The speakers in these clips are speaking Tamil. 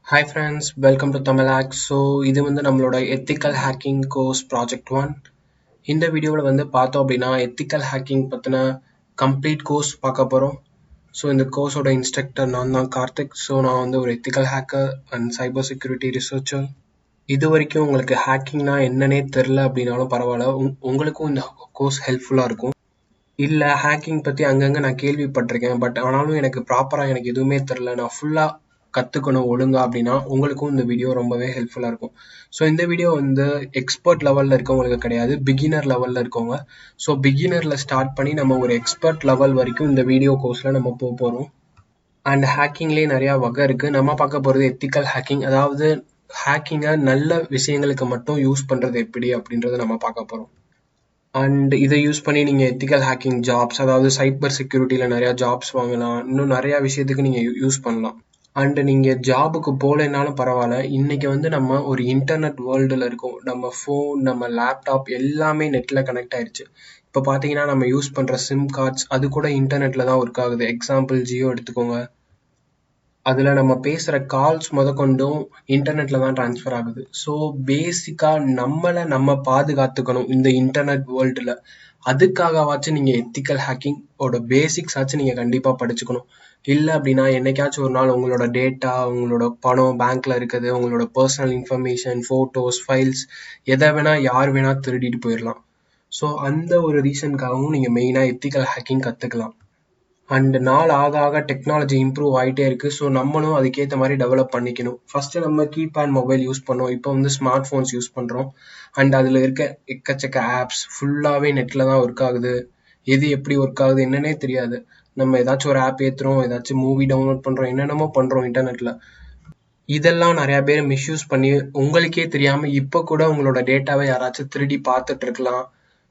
Hi friends, welcome to Tamil So இது வந்து நம்மளோட ethical hacking course project 1. இந்த வீடியோவில் வந்து பார்த்தோம் அப்படின்னா ethical hacking பற்றின complete course பார்க்க போகிறோம். ஸோ இந்த கோர்ஸோட இன்ஸ்ட்ரக்டர் நான் தான் கார்த்திக். ஸோ நான் வந்து ஒரு ethical hacker and cyber security researcher. இது வரைக்கும் உங்களுக்கு ஹேக்கிங்னா என்னன்னே தெரில அப்படின்னாலும் பரவாயில்ல, உங்களுக்கும் இந்த கோர்ஸ் ஹெல்ப்ஃபுல்லாக இருக்கும். இல்லை ஹேக்கிங் பற்றி அங்கங்கே நான் கேள்விப்பட்டிருக்கேன், பட் ஆனாலும் எனக்கு ப்ராப்பராக எனக்கு எதுவுமே தெரில, நான் ஃபுல்லாக கற்றுக்கணும் ஒழுங்கா அப்படின்னா உங்களுக்கும் இந்த வீடியோ ரொம்பவே ஹெல்ப்ஃபுல்லாக இருக்கும். ஸோ இந்த வீடியோ வந்து எக்ஸ்பர்ட் லெவலில் இருக்கவங்களுக்கு கிடையாது, பிகினர் லெவலில் இருக்கவங்க. ஸோ பிகினரில் ஸ்டார்ட் பண்ணி நம்ம ஒரு எக்ஸ்பர்ட் லெவல் வரைக்கும் இந்த வீடியோ கோர்ஸில் நம்ம போக போகிறோம். அண்ட் ஹேக்கிங்லேயே நிறையா வகை இருக்குது. நம்ம பார்க்க போகிறது எத்திக்கல் ஹேக்கிங், அதாவது ஹேக்கிங்கை நல்ல விஷயங்களுக்கு மட்டும் யூஸ் பண்ணுறது எப்படி அப்படின்றத நம்ம பார்க்க போகிறோம். அண்ட் இதை யூஸ் பண்ணி நீங்கள் எத்திக்கல் ஹேக்கிங் ஜாப்ஸ், அதாவது சைபர் செக்யூரிட்டியில் நிறையா ஜாப்ஸ் வாங்கலாம், இன்னும் நிறையா விஷயத்துக்கு நீங்கள் யூஸ் பண்ணலாம். அண்ட் நீங்கள் ஜாபுக்கு போகலைன்னாலும் பரவாயில்ல, இன்றைக்கி வந்து நம்ம ஒரு இன்டர்நெட் வேர்ல்டில் இருக்கோம். நம்ம ஃபோன், நம்ம லேப்டாப் எல்லாமே நெட்டில் கனெக்ட் ஆயிடுச்சு. இப்போ பார்த்தீங்கன்னா நம்ம யூஸ் பண்ணுற சிம் கார்ட்ஸ் அது கூட இன்டர்நெட்டில் தான் ஒர்க் ஆகுது. எக்ஸாம்பிள் ஜியோ எடுத்துக்கோங்க, அதில் நம்ம பேசுகிற கால்ஸ் முதற்கொண்டும் இன்டர்நெட்டில் தான் ட்ரான்ஸ்ஃபர் ஆகுது. ஸோ பேசிக்காக நம்ம பாதுகாத்துக்கணும் இந்த இன்டர்நெட் வேர்ல்டில். அதுக்காகவாச்சும் நீங்கள் எத்திக்கல் ஹேக்கிங் ஓட பேசிக்ஸ் ஆச்சும் நீங்கள் கண்டிப்பாக படிச்சுக்கணும். இல்லை அப்படின்னா என்னைக்காச்சும் ஒரு நாள் உங்களோட டேட்டா, உங்களோட பணம் பேங்க்கில் இருக்குது, உங்களோட பர்சனல் இன்ஃபர்மேஷன், ஃபோட்டோஸ், ஃபைல்ஸ் எதை வேணால் யார் வேணால் திருடிட்டு போயிடலாம். ஸோ அந்த ஒரு ரீசனுக்காகவும் நீங்கள் மெயினாக எத்திக்கல் ஹேக்கிங் கற்றுக்கலாம். அண்ட் நாள் ஆக ஆக டெக்னாலஜி இம்ப்ரூவ் ஆகிட்டே இருக்குது. ஸோ நம்மளும் அதுக்கேற்ற மாதிரி டெவலப் பண்ணிக்கணும். ஃபஸ்ட்டு நம்ம கீபேட் மொபைல் யூஸ் பண்ணோம், இப்போ வந்து ஸ்மார்ட் ஃபோன்ஸ் யூஸ் பண்ணுறோம். அண்ட் அதில் இருக்க எக்கச்சக்க ஆப்ஸ் ஃபுல்லாகவே நெட்டில் தான் ஒர்க் ஆகுது. எது எப்படி ஒர்க் ஆகுது என்னன்னே தெரியாது. நம்ம ஏதாச்சும் ஒரு ஆப் ஏற்றுறோம், ஏதாச்சும் மூவி டவுன்லோட் பண்ணுறோம், என்னென்னமோ பண்ணுறோம் இன்டர்நெட்டில். இதெல்லாம் நிறையா பேர் மிஸ்யூஸ் பண்ணி உங்களுக்கே தெரியாமல் இப்போ கூட உங்களோட டேட்டாவை யாராச்சும் திருடி பார்த்துட்டு இருக்கலாம்.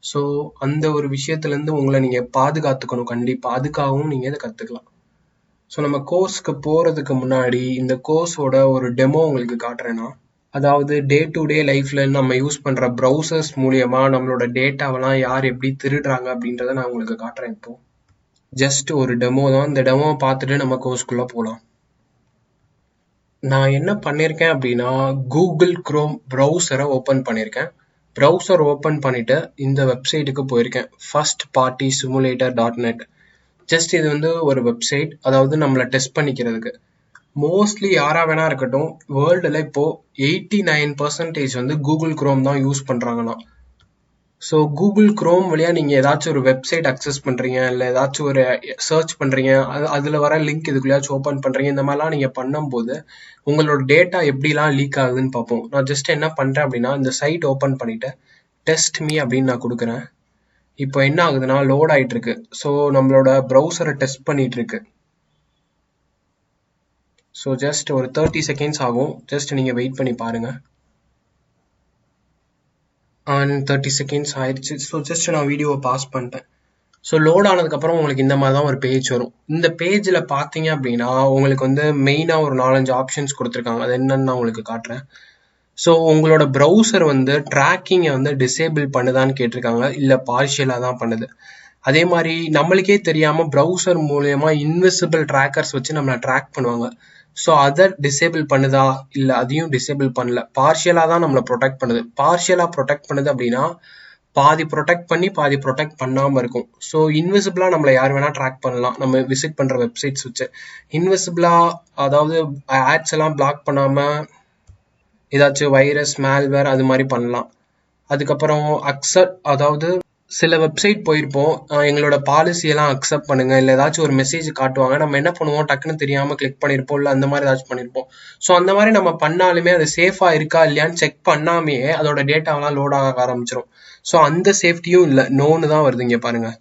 ஸோ அந்த ஒரு விஷயத்துலேருந்து உங்களை நீங்கள் பாதுகாத்துக்கணும் கண்டிப்பாக. அதுக்காகவும் நீங்கள் இதை கற்றுக்கலாம். ஸோ நம்ம கோர்ஸ்க்கு போகிறதுக்கு முன்னாடி இந்த கோர்ஸோட ஒரு டெமோ உங்களுக்கு காட்டுறேன்னா, அதாவது டே டு டே லைஃப்பில் நம்ம யூஸ் பண்ணுற ப்ரௌசர்ஸ் மூலியமாக நம்மளோட டேட்டாவெல்லாம் யார் எப்படி திருடுறாங்க அப்படின்றத நான் உங்களுக்கு காட்டுறேன். இப்போது ஜஸ்ட் ஒரு டெமோ தான். இந்த டெமோவை பார்த்துட்டு நம்ம கோர்ஸ்குள்ளே போகலாம். நான் என்ன பண்ணியிருக்கேன் அப்படின்னா, கூகுள் குரோம் ப்ரௌசரை ஓப்பன் பண்ணியிருக்கேன். ப்ரௌசர் ஓப்பன் பண்ணிவிட்டு இந்த வெப்சைட்டுக்கு போயிருக்கேன், firstpartysimulator.net. ஜஸ்ட் இது வந்து ஒரு வெப்சைட், அதாவது நம்மளை டெஸ்ட் பண்ணிக்கிறதுக்கு. மோஸ்ட்லி யாராக வேணா இருக்கட்டும், வேர்ல்டில் இப்போது 89% வந்து கூகுள் குரோம் தான் யூஸ் பண்ணுறாங்கன்னா. ஸோ கூகுள் குரோம் வழியாக நீங்கள் ஏதாச்சும் ஒரு வெப்சைட் அக்சஸ் பண்ணுறீங்க, இல்லை ஏதாச்சும் ஒரு சர்ச் பண்ணுறீங்க, அதில் வர லிங்க் இதுக்குள்ளேயாச்சும் ஓப்பன் பண்ணுறீங்க, இந்த மாதிரிலாம் நீங்கள் பண்ணும்போது உங்களோட டேட்டா எப்படிலாம் லீக் ஆகுதுன்னு பார்ப்போம். நான் ஜஸ்ட் என்ன பண்ணுறேன் அப்படின்னா, இந்த சைட் ஓப்பன் பண்ணிவிட்டு டெஸ்ட் மீ அப்படின்னு நான் கொடுக்குறேன். இப்போ என்ன ஆகுதுன்னா, லோட் ஆகிட்டு இருக்கு. ஸோ நம்மளோட ப்ரௌசரை டெஸ்ட் பண்ணிட்டு இருக்கு. ஸோ ஜஸ்ட் ஒரு 30 செகண்ட்ஸ் ஆகும். ஜஸ்ட் நீங்கள் வெயிட் பண்ணி பாருங்கள். அண்ட் 30 செகண்ட்ஸ் ஆயிடுச்சு. ஸோ ஜஸ்ட் நான் வீடியோவை பாஸ் பண்ணிட்டேன். ஸோ லோட் ஆனதுக்கப்புறம் உங்களுக்கு இந்த மாதிரி தான் ஒரு பேஜ் வரும். இந்த பேஜில் பார்த்தீங்க அப்படின்னா உங்களுக்கு வந்து மெயினாக ஒரு 4-5 ஆப்ஷன்ஸ் கொடுத்துருக்காங்க. அது என்னன்னு நான் உங்களுக்கு காட்டுறேன். ஸோ உங்களோட ப்ரௌசர் வந்து ட்ராக்கிங்கை வந்து டிசேபிள் பண்ணுதான்னு கேட்டிருக்காங்க, இல்லை பார்ஷியலாக தான் பண்ணுது. அதே மாதிரி நம்மளுக்கே தெரியாமல் ப்ரௌசர் மூலயமா இன்விசிபிள் ட்ராக்கர்ஸ் வச்சு நம்மளை ட்ராக் பண்ணுவாங்க. ஸோ அதை டிசேபிள் பண்ணுதா, இல்லை அதையும் டிசேபிள் பண்ணல, பார்ஷியலாக தான் நம்மளை ப்ரொடெக்ட் பண்ணுது. பார்ஷியலாக ப்ரொடெக்ட் பண்ணுது அப்படின்னா பாதி ப்ரொடெக்ட் பண்ணி பாதி ப்ரொடெக்ட் பண்ணாமல் இருக்கும். ஸோ இன்விசிபிளாக நம்மளை யார் வேணால் ட்ராக் பண்ணலாம் நம்ம விசிட் பண்ணுற வெப்சைட்ஸ் வச்சு. இன்விசிபிளாக அதாவது ஆட்ஸ் எல்லாம் பிளாக் பண்ணாமல் ஏதாச்சும் வைரஸ், மேல்வேர் அது மாதிரி பண்ணலாம். அதுக்கப்புறம் அதாவது சில வெப்சைட் போயிருப்போம், எங்களோட பாலிசியெல்லாம் அக்செப்ட் பண்ணுங்க, இல்லை ஏதாச்சும் ஒரு மெசேஜ் காட்டுவாங்க, நம்ம என்ன பண்ணுவோம், டக்குன்னு தெரியாமல் கிளிக் பண்ணியிருப்போம், இல்லை அந்த மாதிரி ஏதாச்சும் பண்ணியிருப்போம். ஸோ அந்த மாதிரி நம்ம பண்ணாலுமே அது சேஃபாக இருக்கா இல்லையான்னு செக் பண்ணாமே அதோட டேட்டாவெல்லாம் லோட் ஆக ஆரம்பிச்சிடும். ஸோ அந்த சேஃப்டியும் இல்லை, நோன்னு தான் வருது இங்கே பாருங்க.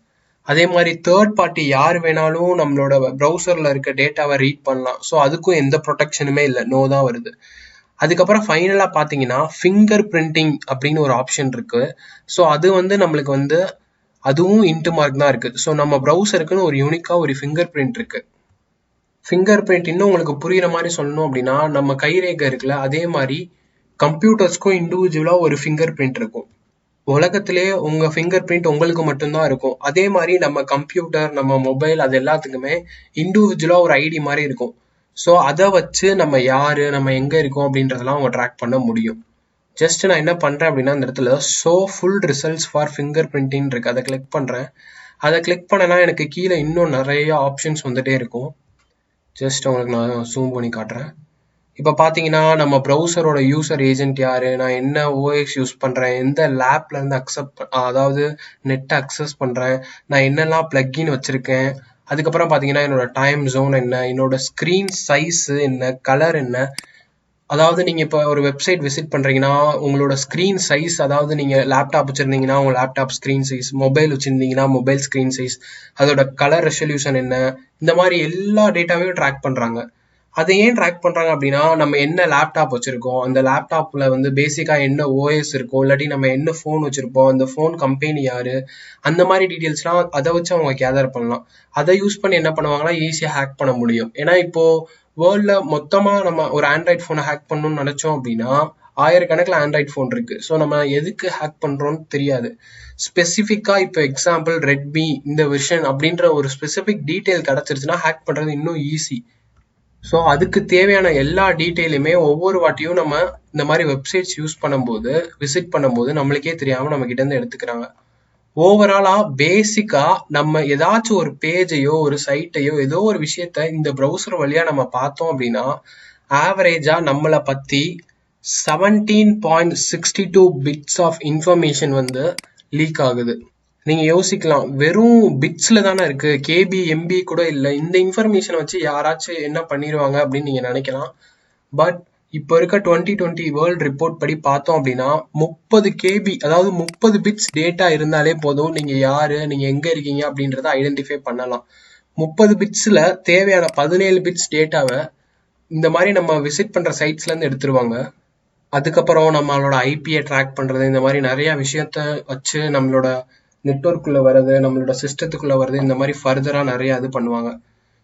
அதே மாதிரி தேர்ட் பார்ட்டி யார் வேணாலும் நம்மளோட ப்ரௌசரில் இருக்க டேட்டாவை ரீட் பண்ணலாம். ஸோ அதுக்கும் எந்த ப்ரொடெக்ஷனுமே இல்லை, நோ தான் வருது. அதுக்கப்புறம் ஃபைனலாக பார்த்தீங்கன்னா ஃபிங்கர் பிரிண்டிங் அப்படின்னு ஒரு ஆப்ஷன் இருக்குது. ஸோ அது வந்து நம்மளுக்கு வந்து அதுவும் இன்ட்டு மார்க் தான் இருக்குது. ஸோ நம்ம ப்ரௌசருக்குன்னு ஒரு யூனிக்காக ஒரு ஃபிங்கர் பிரிண்ட் இருக்குது. ஃபிங்கர் பிரிண்ட் இன்னும் உங்களுக்கு புரிகிற மாதிரி சொல்லணும் அப்படின்னா, நம்ம கைரேகை இருக்குல்ல, அதே மாதிரி கம்ப்யூட்டர்ஸ்க்கும் இண்டிவிஜுவலாக ஒரு ஃபிங்கர் பிரிண்ட் இருக்கும். உலகத்திலே உங்கள் ஃபிங்கர் பிரிண்ட் உங்களுக்கு மட்டும்தான் இருக்கும். அதே மாதிரி நம்ம கம்ப்யூட்டர், நம்ம மொபைல், அது எல்லாத்துக்குமே இண்டிவிஜுவலாக ஒரு ஐடி மாதிரி இருக்கும். ஸோ அதை வச்சு நம்ம யாரு நம்ம எங்க இருக்கோம் அப்படின்றதெல்லாம் அவங்க ட்ராக் பண்ண முடியும். ஜஸ்ட் நான் என்ன பண்றேன் அப்படின்னா இந்த இடத்துல show full results for finger printing இருக்கு, அதை கிளிக் பண்றேன். அதை கிளிக் பண்ணனா எனக்கு கீழே இன்னும் நிறைய ஆப்ஷன்ஸ் வந்துட்டே இருக்கும். ஜஸ்ட் உங்களுக்கு நான் ஜூம் பண்ணி காட்டுறேன். இப்போ பார்த்தீங்கன்னா நம்ம ப்ரௌசரோட யூசர் ஏஜென்ட் யாரு, நான் என்ன ஓஎஸ் யூஸ் பண்றேன், எந்த லேப்ல இருந்து அதாவது நெட் அக்சஸ் பண்றேன், நான் என்னெல்லாம் பிளக்இன் வச்சிருக்கேன், அதுக்கப்புறம் பார்த்தீங்கன்னா என்னோட டைம் ஜோன் என்ன, என்னோட ஸ்க்ரீன் சைஸ் என்ன, கலர் என்ன. அதாவது நீங்க இப்போ ஒரு வெப்சைட் விசிட் பண்றீங்கன்னா உங்களோட ஸ்கிரீன் சைஸ், அதாவது நீங்க லேப்டாப் வச்சிருந்தீங்கன்னா உங்க லேப்டாப் ஸ்கிரீன் சைஸ், மொபைல் வச்சிருந்தீங்கன்னா மொபைல் ஸ்கிரீன் சைஸ், அதோட கலர் ரெசல்யூஷன் என்ன, இந்த மாதிரி எல்லா டேட்டாவையும் ட்ராக் பண்றாங்க. அதை ஏன் ட்ராக் பண்றாங்க அப்படின்னா நம்ம என்ன லேப்டாப் வச்சிருக்கோம், அந்த லேப்டாப்ல வந்து பேசிக்கா என்ன ஓஎஸ் இருக்கும், இல்லாட்டி நம்ம என்ன ஃபோன் வச்சிருப்போம், அந்த ஃபோன் கம்பெனி யாரு, அந்த மாதிரி டீடைல்ஸ்லாம் அதை வச்சு அவங்க கேதர் பண்ணலாம். அதை யூஸ் பண்ணி என்ன பண்ணுவாங்கன்னா ஈஸியா ஹேக் பண்ண முடியும். ஏன்னா இப்போ வேர்ல்ட்ல மொத்தமா நம்ம ஒரு ஆண்ட்ராய்ட் போனை ஹேக் பண்ணணும்னு நினைச்சோம் அப்படின்னா ஆயிரக்கணக்கில் ஆண்ட்ராய்ட் போன் இருக்கு. ஸோ நம்ம எதுக்கு ஹேக் பண்றோம்னு தெரியாது. ஸ்பெசிஃபிக்கா இப்போ எக்ஸாம்பிள் ரெட்மி இந்த வெர்ஷன் அப்படின்ற ஒரு ஸ்பெசிஃபிக் டீடைல் கிடைச்சிருச்சுன்னா ஹேக் பண்றது இன்னும் ஈஸி. ஸோ அதுக்கு தேவையான எல்லா டீட்டெயிலுமே ஒவ்வொரு வாட்டியும் நம்ம இந்த மாதிரி வெப்சைட்ஸ் யூஸ் பண்ணும்போது விசிட் பண்ணும்போது நம்மளுக்கே தெரியாம நம்ம கிட்ட இருந்து எடுத்துக்கிறாங்க. ஓவராலா பேசிக்கா நம்ம ஏதாச்சும் ஒரு பேஜையோ ஒரு சைட்டையோ ஏதோ ஒரு விஷயத்த இந்த ப்ரௌசர் வழியா நம்ம பார்த்தோம் அப்படின்னா ஆவரேஜா நம்மளை பத்தி 17.62 பிட்ஸ் ஆஃப் இன்ஃபர்மேஷன் வந்து லீக் ஆகுது. நீங்க யோசிக்கலாம், வெறும் பிட்ஸ்ல தானே இருக்கு, கேபி எம்பி கூட இல்லை, இந்த இன்ஃபர்மேஷன் வச்சு யாராச்சும் என்ன பண்ணிடுவாங்க அப்படின்னு நீங்க நினைக்கலாம். பட் இப்போ இருக்க 2020 வேர்ல்ட் ரிப்போர்ட் படி பார்த்தோம் அப்படின்னா 30 கேபி, அதாவது 30 பிட்ஸ் டேட்டா இருந்தாலே போதும் நீங்க யாரு நீங்க எங்க இருக்கீங்க அப்படின்றத ஐடென்டிஃபை பண்ணலாம். 30 பிட்ஸ்ல தேவையான 17 பிட்ஸ் டேட்டாவை இந்த மாதிரி நம்ம விசிட் பண்ற சைட்ஸ்ல இருந்து எடுத்துருவாங்க. அதுக்கப்புறம் நம்மளோட ஐபியை ட்ராக் பண்றது, இந்த மாதிரி நிறைய விஷயத்த வச்சு நம்மளோட நெட்வொர்க்குள்ள வர்றது, நம்மளோட சிஸ்டத்துக்குள்ள வருது, இந்த மாதிரி ஃபர்தரா நிறைய இது பண்ணுவாங்க.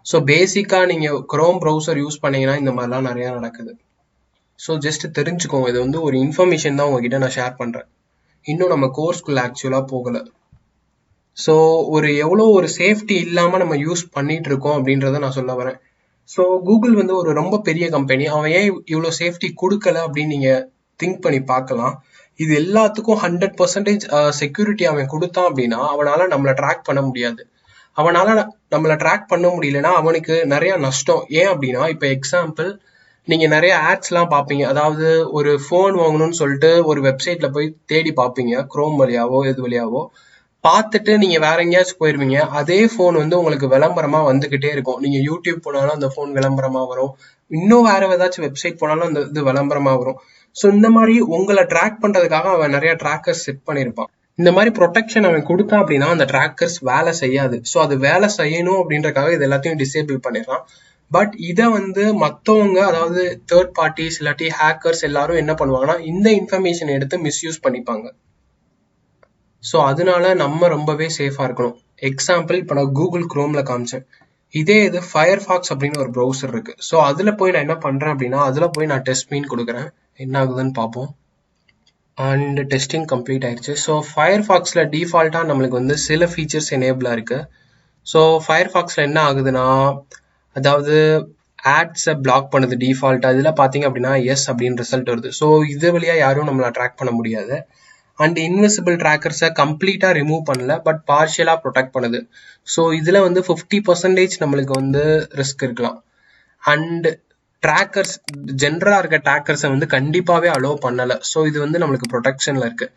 ஸோ பேசிக்கா நீங்க குரோம் ப்ரௌசர் யூஸ் பண்ணீங்கன்னா இந்த மாதிரிலாம் நிறைய நடக்குது. ஸோ ஜஸ்ட் தெரிஞ்சுக்கோங்க, இது வந்து ஒரு இன்ஃபர்மேஷன் தான் உங்ககிட்ட நான் ஷேர் பண்றேன். இன்னும் நம்ம கோர்ஸ்குள்ள ஆக்சுவலா போகல. ஸோ எவ்வளோ ஒரு சேஃப்டி இல்லாம நம்ம யூஸ் பண்ணிட்டு இருக்கோம் அப்படின்றத நான் சொல்ல வரேன். ஸோ கூகுள் வந்து ஒரு ரொம்ப பெரிய கம்பெனி, அவன் ஏன் இவ்வளோ சேஃப்டி கொடுக்கல அப்படின்னு நீங்க திங்க் பண்ணி பார்க்கலாம். இது எல்லாத்துக்கும் 100% செக்யூரிட்டி அவன் கொடுத்தான் அப்படின்னா அவனால நம்மளை ட்ராக் பண்ண முடியாது. அவனால நம்மளை ட்ராக் பண்ண முடியலன்னா அவனுக்கு நிறைய நஷ்டம். ஏன் அப்படின்னா இப்போ எக்ஸாம்பிள் நீங்க நிறைய ஆட்ஸ்லாம் பார்ப்பீங்க. அதாவது ஒரு ஃபோன் வாங்கணும்னு சொல்லிட்டு ஒரு வெப்சைட்ல போய் தேடி பார்ப்பீங்க, குரோம் வழியாவோ எது வழியாவோ பார்த்துட்டு நீங்க வேற எங்கேயாச்சும் போயிருவீங்க. அதே ஃபோன் வந்து உங்களுக்கு விளம்பரமா வந்துகிட்டே இருக்கும். நீங்க யூடியூப் போனாலும் அந்த ஃபோன் விளம்பரமா வரும், இன்னும் வேற ஏதாச்சும் வெப்சைட் போனாலும் அந்த இது விளம்பரமா வரும். ஸோ இந்த மாதிரி உங்களை ட்ராக் பண்றதுக்காக அவன் நிறைய ட்ராக்கர்ஸ் செட் பண்ணியிருப்பான். இந்த மாதிரி ப்ரொடெக்ஷன் அவன் கொடுத்தான் அப்படின்னா அந்த ட்ராக்கர்ஸ் வேலை செய்யாது. ஸோ அது வேலை செய்யணும் அப்படின்றக்காக இது எல்லாத்தையும் டிசேபிள் பண்ணிடுறான். பட் இதை வந்து மற்றவங்க, அதாவது தேர்ட் பார்ட்டிஸ் இல்லாட்டி ஹேக்கர்ஸ் எல்லாரும் என்ன பண்ணுவாங்கன்னா இந்த இன்ஃபர்மேஷன் எடுத்து மிஸ்யூஸ் பண்ணிப்பாங்க. ஸோ அதனால நம்ம ரொம்பவே சேஃபா இருக்கணும். எக்ஸாம்பிள் இப்போ நான் கூகுள் குரோம்ல காமிச்சேன். இதே இது ஃபயர்ஃபாக்ஸ் அப்படின்னு ஒரு ப்ரௌசர் இருக்கு. ஸோ அதுல போய் நான் என்ன பண்றேன் அப்படின்னா அதுல போய் நான் டெஸ்ட் மீன் கொடுக்குறேன், என்ன ஆகுதுன்னு பார்ப்போம். அண்ட் டெஸ்டிங் கம்ப்ளீட் ஆயிடுச்சு. ஸோ ஃபயர்ஃபாக்ஸ்ல டிஃபால்ட்டா நம்மளுக்கு வந்து சில ஃபீச்சர்ஸ் எனேபிளா இருக்கு. ஸோ ஃபயர்ஃபாக்ஸ்ல என்ன ஆகுதுன்னா, அதாவது ஆட்ஸை பிளாக் பண்ணுது டிஃபால்ட்டா. இதுல பாத்தீங்க அப்படின்னா எஸ் அப்படின்னு ரிசல்ட் வருது. ஸோ இது வழியா யாரும் நம்மளை ட்ராக் பண்ண முடியாது. அண்ட் இன்விசிபிள் ட்ராக்கர்ஸை கம்ப்ளீட்டா ரிமூவ் பண்ணல, பட் பார்ஷியலா ப்ரொடெக்ட் பண்ணுது. ஸோ இதுல வந்து 50% நம்மளுக்கு வந்து ரிஸ்க் இருக்கலாம். அண்ட் ட்ராக்கர்ஸ் ஜென்ரலா இருக்க ட்ராக்கர்ஸை வந்து கண்டிப்பாவே அலோவ் பண்ணல. ஸோ இது வந்து நம்மளுக்கு ப்ரொடெக்ஷன்ல இருக்கு.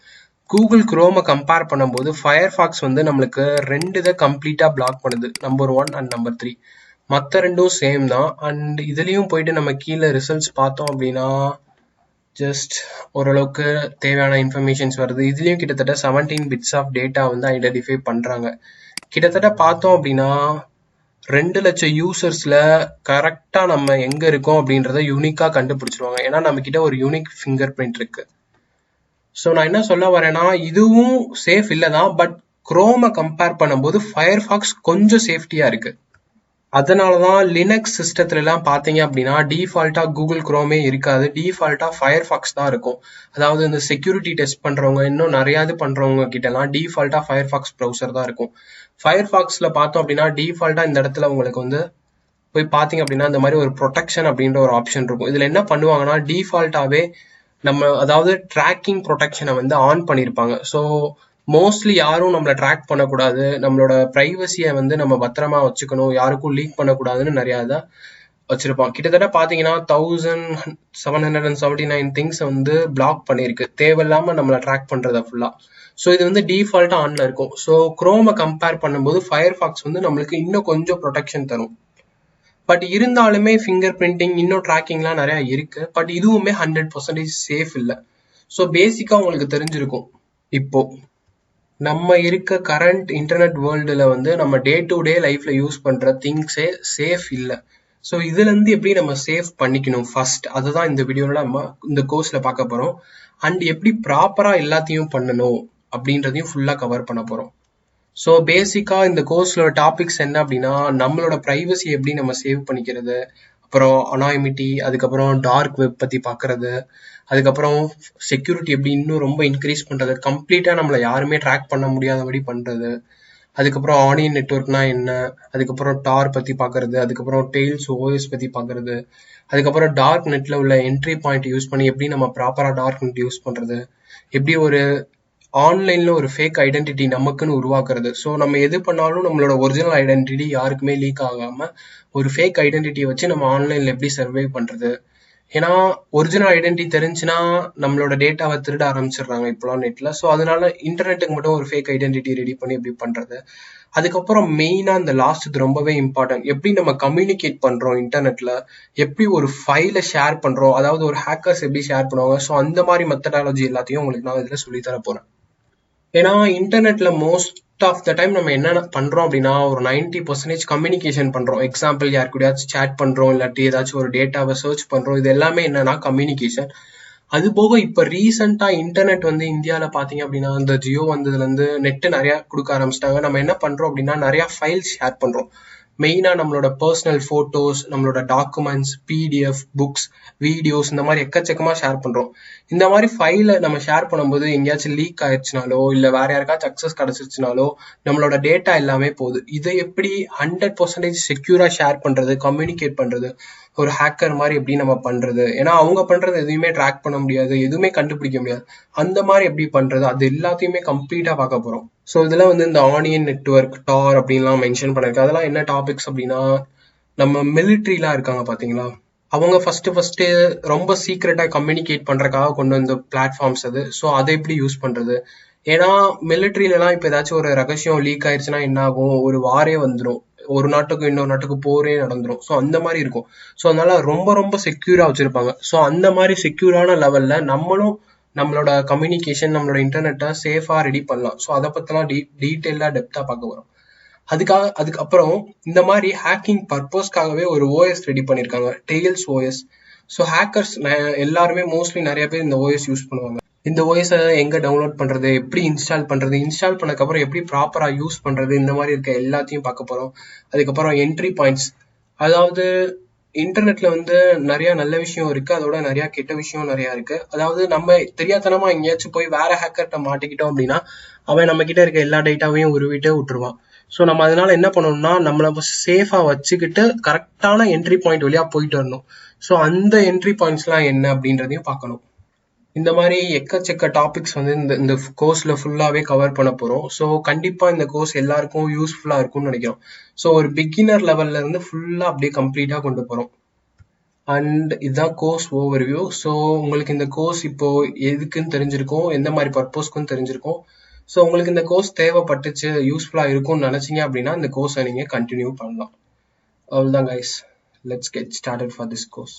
கூகுள் குரோமை கம்பேர் பண்ணும்போது ஃபயர்ஃபாக்ஸ் வந்து நம்மளுக்கு 2 இதை கம்ப்ளீட்டா பிளாக் பண்ணுது, நம்பர் 1 அண்ட் நம்பர் 3. மற்ற 2ம் சேம் தான். அண்ட் இதுலயும் போயிட்டு நம்ம கீழே ரிசல்ட்ஸ் பார்த்தோம் அப்படின்னா ஜஸ்ட் ஓரளவுக்கு தேவையான இன்ஃபர்மேஷன்ஸ் வருது. இதுலயும் கிட்டத்தட்ட 17 பிட்ஸ் ஆஃப் டேட்டா வந்து ஐடென்டிஃபை பண்றாங்க. கிட்டத்தட்ட பார்த்தோம் அப்படின்னா 2 லட்சம் யூசர்ஸ்ல கரெக்டா நம்ம எங்க இருக்கோம் அப்படின்றத யூனிக்கா கண்டுபிடிச்சிருவாங்க. ஏன்னா நம்ம கிட்ட ஒரு யூனிக் ஃபிங்கர் பிரிண்ட் இருக்கு. ஸோ நான் என்ன சொல்ல வரேன்னா இதுவும் சேஃப் இல்லதான், பட் குரோமை கம்பேர் பண்ணும்போது ஃபயர்ஃபாக்ஸ் கொஞ்சம் சேஃப்டியா இருக்கு. அதனாலதான் லினக்ஸ் சிஸ்டத்துல எல்லாம் பாத்தீங்க அப்படின்னா டிஃபால்ட்டா கூகுள் குரோமே இருக்காது, டிஃபால்ட்டா ஃபயர்ஃபாக்ஸ் தான் இருக்கும். அதாவது இந்த செக்யூரிட்டி டெஸ்ட் பண்றவங்க, இன்னும் நிறைய இது பண்றவங்க கிட்ட எல்லாம் டிஃபால்ட்டா ஃபயர்ஃபாக்ஸ் ப்ரௌசர் தான் இருக்கும். ஃபயர்ஃபாக்ஸ்ல பார்த்தோம் அப்படின்னா டிஃபால்ட்டா இந்த இடத்துல உங்களுக்கு வந்து போய் பார்த்தீங்க அப்படின்னா இந்த மாதிரி ஒரு ப்ரொடெக்ஷன் அப்படின்ற ஒரு ஆப்ஷன் இருக்கும். இதில் என்ன பண்ணுவாங்கன்னா டிஃபால்ட்டாகவே நம்ம அதாவது ட்ராக்கிங் ப்ரொடெக்ஷனை வந்து ஆன் பண்ணியிருப்பாங்க. ஸோ மோஸ்ட்லி யாரும் நம்மளை ட்ராக் பண்ணக்கூடாது, நம்மளோட ப்ரைவசியை வந்து நம்ம பத்திரமா வச்சுக்கணும், யாருக்கும் லீக் பண்ணக்கூடாதுன்னு நிறையா தான் வச்சிருப்பான். கிட்டத்தட்ட பார்த்தீங்கன்னா 1779 திங்ஸ் வந்து பிளாக் பண்ணியிருக்கு, தேவையில்லாமல் நம்மளை ட்ராக் பண்ணுறத ஃபுல்லாக. ஸோ இது வந்து டிஃபால்ட்டாக ஆனில் இருக்கும். ஸோ குரோமை கம்பேர் பண்ணும்போது ஃபயர்ஃபாக்ஸ் வந்து நம்மளுக்கு இன்னும் கொஞ்சம் ப்ரொடெக்ஷன் தரும். பட் இருந்தாலுமே ஃபிங்கர் பிரிண்டிங் இன்னும் ட்ராக்கிங்லாம் நிறையா இருக்கு. பட் இதுவுமே 100% சேஃப் இல்லை. ஸோ பேசிக்காக உங்களுக்கு தெரிஞ்சிருக்கும், இப்போ நம்ம இருக்க கரண்ட் இன்டர்நெட் வேர்ல்டுல வந்து நம்ம டே டு டே லைஃப்ல யூஸ் பண்ற திங்ஸே சேஃப் இல்லை. ஸோ இதுல இருந்து எப்படி நம்ம சேஃப் பண்ணிக்கணும் ஃபர்ஸ்ட், அதுதான் இந்த வீடியோல நம்ம இந்த கோர்ஸ்ல பார்க்க போறோம். அண்ட் எப்படி ப்ராப்பரா எல்லாத்தையும் பண்ணணும் அப்படின்றதையும் ஃபுல்லா கவர் பண்ண போறோம். ஸோ பேசிக்காக இந்த கோர்ஸோட டாபிக்ஸ் என்ன அப்படின்னா, நம்மளோட ப்ரைவசி எப்படி நம்ம சேவ் பண்ணிக்கிறது, அப்புறம் அனானிமிட்டி, அதுக்கப்புறம் டார்க் வெப் பற்றி பார்க்குறது, அதுக்கப்புறம் செக்யூரிட்டி எப்படி இன்னும் ரொம்ப இன்க்ரீஸ் பண்ணுறது, கம்ப்ளீட்டாக நம்மளை யாருமே ட்ராக் பண்ண முடியாதபடி பண்ணுறது, அதுக்கப்புறம் ஆனியன் நெட்வொர்க்னா என்ன, அதுக்கப்புறம் டார் பற்றி பார்க்குறது, அதுக்கப்புறம் டெய்ல்ஸ் ஓஎஸ் பற்றி பார்க்குறது, அதுக்கப்புறம் டார்க் நெட்டில் உள்ள என்ட்ரி பாயிண்ட் யூஸ் பண்ணி எப்படி நம்ம ப்ராப்பராக டார்க் நெட் யூஸ் பண்ணுறது, எப்படி ஒரு ஆன்லைன்ல ஒரு ஃபேக் ஐடென்டிட்டி நமக்குன்னு உருவாக்குறது. ஸோ நம்ம எது பண்ணாலும் நம்மளோட ஒரிஜினல் ஐடென்டிட்டி யாருக்குமே லீக் ஆகாம ஒரு ஃபேக் ஐடென்டிட்டியை வச்சு நம்ம ஆன்லைன்ல எப்படி சர்வை பண்றது. ஏன்னா ஒரிஜினல் ஐடென்டிட்டி தெரிஞ்சுன்னா நம்மளோட டேட்டாவை திருட ஆரம்பிச்சிடுறாங்க இப்போலாம் நெட்ல. ஸோ அதனால இன்டர்நெட்டுக்கு மட்டும் ஒரு ஃபேக் ஐடென்டிட்டி ரெடி பண்ணி எப்படி பண்றது. அதுக்கப்புறம் மெயினா இந்த லாஸ்ட் இது ரொம்பவே இம்பார்ட்டன்ட், எப்படி நம்ம கம்யூனிகேட் பண்றோம் இன்டர்நெட்ல, எப்படி ஒரு ஃபைலை ஷேர் பண்றோம், அதாவது ஒரு ஹேக்கர்ஸ் எப்படி ஷேர் பண்ணுவாங்க. ஸோ அந்த மாதிரி மெத்தடாலஜி எல்லாத்தையும் உங்களுக்கு நான் இதுல சொல்லித்தர போறேன். ஏன்னா இன்டர்நெட்ல மோஸ்ட் ஆஃப் த டைம் நம்ம என்ன பண்றோம் அப்படின்னா ஒரு 90% கம்யூனிகேஷன் பண்றோம். எக்ஸாம்பிள் யார் கூடயாச்சும் சேட் பண்றோம், இல்லாட்டி ஏதாச்சும் ஒரு டேட்டாவை சர்ச் பண்றோம். இது எல்லாமே என்னன்னா கம்யூனிகேஷன். அது போக இப்ப ரீசெண்டா இன்டர்நெட் வந்து இந்தியாவில பாத்தீங்க அப்படின்னா இந்த ஜியோ வந்ததுல இருந்து நெட் நிறைய கொடுக்க ஆரம்பிச்சிட்டாங்க. நம்ம என்ன பண்றோம் அப்படின்னா நிறைய ஃபைல்ஸ் ஷேர் பண்றோம். மெயினா நம்மளோட பர்சனல் போட்டோஸ், நம்மளோட டாக்குமெண்ட்ஸ், பிடிஎஃப், புக்ஸ், வீடியோஸ், இந்த மாதிரி எக்கச்சக்கமா ஷேர் பண்றோம். இந்த மாதிரி ஃபைலை நம்ம ஷேர் பண்ணும்போது எங்கேயாச்சும் லீக் ஆயிடுச்சுனாலோ இல்ல வேற யாருக்காச்சும் அக்சஸ் கிடைச்சிருச்சுனாலோ நம்மளோட டேட்டா எல்லாமே போகுது. இதை எப்படி 100% செக்யூரா ஷேர் பண்றது, கம்யூனிகேட் பண்றது, ஒரு ஹேக்கர் மாதிரி எப்படி நம்ம பண்றது, ஏன்னா அவங்க பண்றது எதுவுமே ட்ராக் பண்ண முடியாது, எதுவுமே கண்டுபிடிக்க முடியாது. அந்த மாதிரி எப்படி பண்றது, அது எல்லாத்தையுமே கம்ப்ளீட்டா பார்க்க போறோம். ஸோ இதெல்லாம் வந்து இந்த ஆனியன் நெட்வொர்க், டார் அப்படின்லாம் மென்ஷன் பண்ணிருக்கு. அதெல்லாம் என்ன டாபிக்ஸ் அப்படின்னா, நம்ம மிலிட்ரிலாம் இருக்காங்க பாத்தீங்களா, அவங்க ஃபர்ஸ்ட் ரொம்ப சீக்ரெட்டா கம்யூனிகேட் பண்றதுக்காக கொண்டு வந்த பிளாட்ஃபார்ம்ஸ் அது. ஸோ அதை எப்படி யூஸ் பண்றது, ஏன்னா மிலிட்ரியிலலாம் இப்போ ஏதாச்சும் ஒரு ரகசியம் லீக் ஆயிடுச்சுன்னா என்ன ஆகும், ஒரு வாரே வந்துடும், ஒரு நாட்டுக்கு இன்னொரு நாட்டுக்கு போரே நடந்துரும். ஸோ அந்த மாதிரி இருக்கும். ஸோ அதனால ரொம்ப ரொம்ப செக்யூரா வச்சிருப்பாங்க. ஸோ அந்த மாதிரி செக்யூரான லெவல்ல நம்மளும் நம்மளோட கம்யூனிகேஷன், நம்மளோட இன்டர்நெட்டை சேஃபா ரெடி பண்ணலாம். ஸோ அதை பத்திலாம் டீட்டெயிலா டெப்தா பார்க்க வரும். அதுக்கப்புறம் இந்த மாதிரி ஹேக்கிங் பர்பஸ்க்காகவே ஒரு ஓஎஸ் ரெடி பண்ணியிருக்காங்க, டெய்ல்ஸ் ஓஎஸ். ஸோ ஹேக்கர்ஸ் எல்லாருமே மோஸ்ட்லி நிறைய பேர் இந்த ஓஎஸ் யூஸ் பண்ணுவாங்க. இந்த ஓஎஸை எங்க டவுன்லோட் பண்றது, எப்படி இன்ஸ்டால் பண்றது, இன்ஸ்டால் பண்ணக்கப்புறம் எப்படி ப்ராப்பரா யூஸ் பண்றது, இந்த மாதிரி இருக்க எல்லாத்தையும் பார்க்க போறோம். அதுக்கப்புறம் என்ட்ரி பாயிண்ட்ஸ், அதாவது இன்டர்நெட்ல வந்து நிறைய நல்ல விஷயம் இருக்கு, அதோட நிறைய கெட்ட விஷயம் நிறைய இருக்கு. அதாவது நம்ம தெரியாதனமா எங்கேயாச்சும் போய் வேற ஹேக்கர்கிட்ட மாட்டிக்கிட்டோம் அப்படின்னா அவன் நம்ம கிட்ட இருக்க எல்லா டேட்டாவையும் உருவிட்டு விட்டுருவான். ஸோ நம்ம அதனால என்ன பண்ணணும்னா நம்மளை சேஃபா வச்சுக்கிட்டு கரெக்டான என்ட்ரி பாயிண்ட் வழியா போயிட்டு வரணும். ஸோ அந்த என்ட்ரி பாயிண்ட்ஸ்லாம் என்ன அப்படின்றதையும் பார்க்கணும். இந்த மாதிரி எக்கச்சக்க டாபிக்ஸ் வந்து இந்த கோர்ஸ்ல ஃபுல்லாவே கவர் பண்ண போறோம். ஸோ கண்டிப்பா இந்த கோர்ஸ் எல்லாருக்கும் யூஸ்ஃபுல்லா இருக்கும்னு நினைக்கிறோம். ஸோ ஒரு பிகினர் லெவல்ல இருந்து ஃபுல்லா அப்படியே கம்ப்ளீட்டா கொண்டு போறோம். அண்ட் இதுதான் கோர்ஸ் ஓவர்வியூ. ஸோ உங்களுக்கு இந்த கோர்ஸ் இப்போ எதுக்குன்னு தெரிஞ்சிருக்கும், எந்த மாதிரி பர்பஸ்க்கும் தெரிஞ்சிருக்கும். ஸோ உங்களுக்கு இந்த கோர்ஸ் தேவைப்பட்டுச்சு, யூஸ்ஃபுல்லா இருக்கும்னு நினைச்சீங்க அப்படின்னா இந்த கோர்ஸை நீங்க கண்டினியூ பண்ணலாம். அவ்வளவுதான் guys, let's get started for this course.